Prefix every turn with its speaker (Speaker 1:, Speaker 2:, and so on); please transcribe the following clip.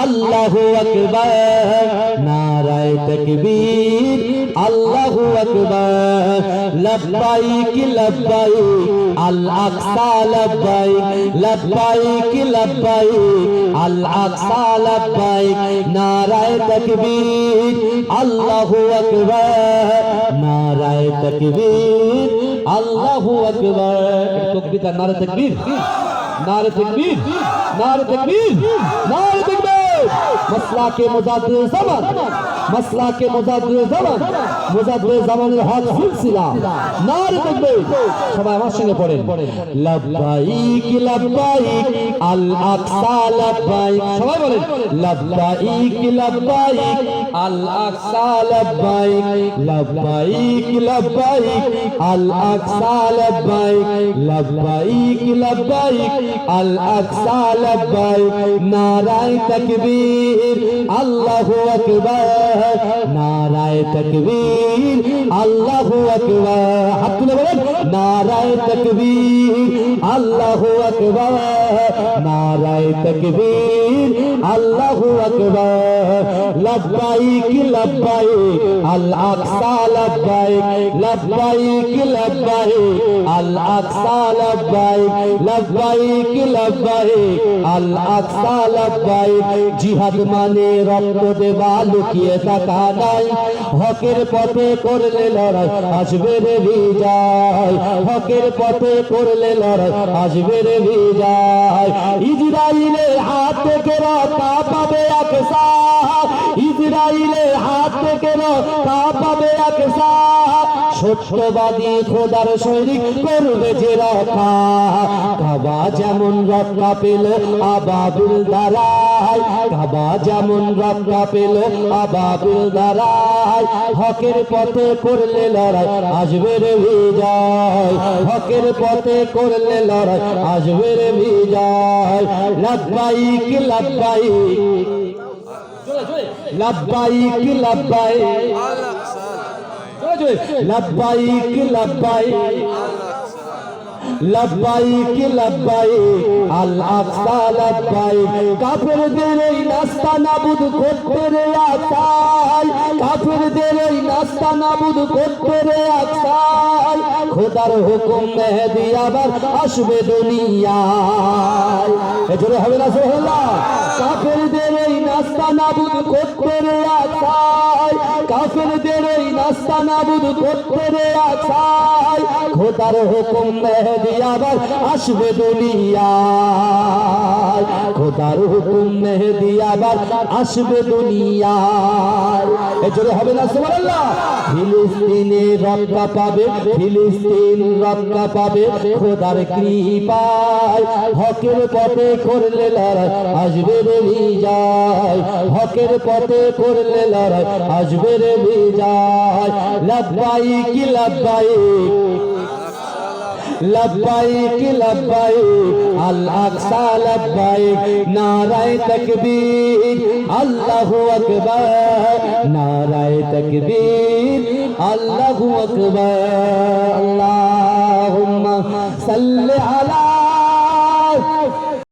Speaker 1: আল্লাহু আকবার, নারায়ে তাকবীর, আল্লাহু আকবার। লব্বাইক লব্বাইক আল আকসা লব্বাইক, লব্বাইক লব্বাইক আল আকসা লব্বাইক, নারায়ে তাকবীর, আল্লাহু আকবার, নারায়ে তাকবীর, আল্লাহু আকবার। তাকবীর, নারে তাকবীর, নারে তাকবীর, নারে তাকবীর, নারে তাকবীর। মসলা কে মুজাদ্দিদ জামান, মসলা কে মুজাদ্দিদ জামান, মুজাদ্দিদ জামানের হক সিলসিলা, নারে তাকবীর। সবাই আমার সঙ্গে পড়েন, লব্বাইক লব্বাইক আল আকসা লব্বাইক। সবাই বলেন, লব্বাইক লব্বাইক আল আকসা লব্বাইক, লব্বাইক লব্বাইক আল আকসা লব্বাইক, লব্বাইক লব্বাইক আল আকসা লব্বাইক, নারায়ে তাকবীর, আল্লাহু আকবার, নারায়ে তাকবীর, আল্লাহু আকবার। হাত তুলে বলেন, নারায়ে তাকবীর, আল্লাহু আকবার, নারায়ে তাকবীর, আল্লাহু আকবার। লব্বাইক লব্বাইক আল আকসা লব্বাইক, লব্বাইক লব্বাইক আল আকসা লব্বাইক, লব্বাইক লব্বাইক আল আকসা লব্বাইক। জিহাদ মানে রক্ত দেওয়া, লুকিয়ে থাকা নাই, হকের পথে করলে লড়াই আসবে রে বিজয়, হকের পথে করলে লড়াই আসবে রে বিজয়। ইসরাইলের হাত থেকে রক্ষা পাবে আকসা, ইসরাইলের হাত থেকে রক্ষা পাবে আকসা, সত্যবাদী খোদার সৈনিক করবে যে রক্ষা। কাবা যেমন রক্ষা পেল আবাবিল দ্বারাই, কাবা যেমন রক্ষা পেল আবাবিল দ্বারাই, হকের পথে করলে লড়াই আসবে রে বিজয়, হকের পথে করলে লড়াই আসবে রে বিজয়। লব্বাইক লব্বাইক, লব্বাইক লব্বাইক, লব্বাইক লব্বাইক, লব্বাইক লব্বাইক আল আকসা লব্বাইক। কাফেরদের এই নাস্তা নাবুদ করতে রে আকসাই, কাফেরদের এই নাস্তা নাবুদ করতে রে আকসাই, খোদার হুকুম মেহেদী আবার আসবে দুনিয়ায়। এজোরে হবে না সুবহানাল্লাহ। কাফেরদের এই নাস্তা নাবুদ করতে রে আকসাই, কাফেরদের এই নাস্তা নাবুদ করতে রে আকসাই, খোদার হুকুম মেহেদী আবার আসবে দুনিয়ায়, খোদার হুকুম মেহেদী আবার আসবে দুনিয়ায়। এজোরে হবে না সুবহানাল্লাহ। ফিলিস্তিনে রক্ষা পাবে, ফিলিস্তিন রক্ষা পাবে খোদার কৃপায়, হকের পথে করলে লড়াই আসবে রে বিজয়, হকের পথে করলে লড়াই আসবে রে বিজয়। লব্বাইক লব্বাইক, লব্বাইক লব্বাইক আল আকসা লব্বাইক, নারায়ে তাকবীর, আল্লাহু আকবার, নারায়ে তাকবীর, আল্লাহু আকবার। আল্লাহুম্মা সাল্লি আলা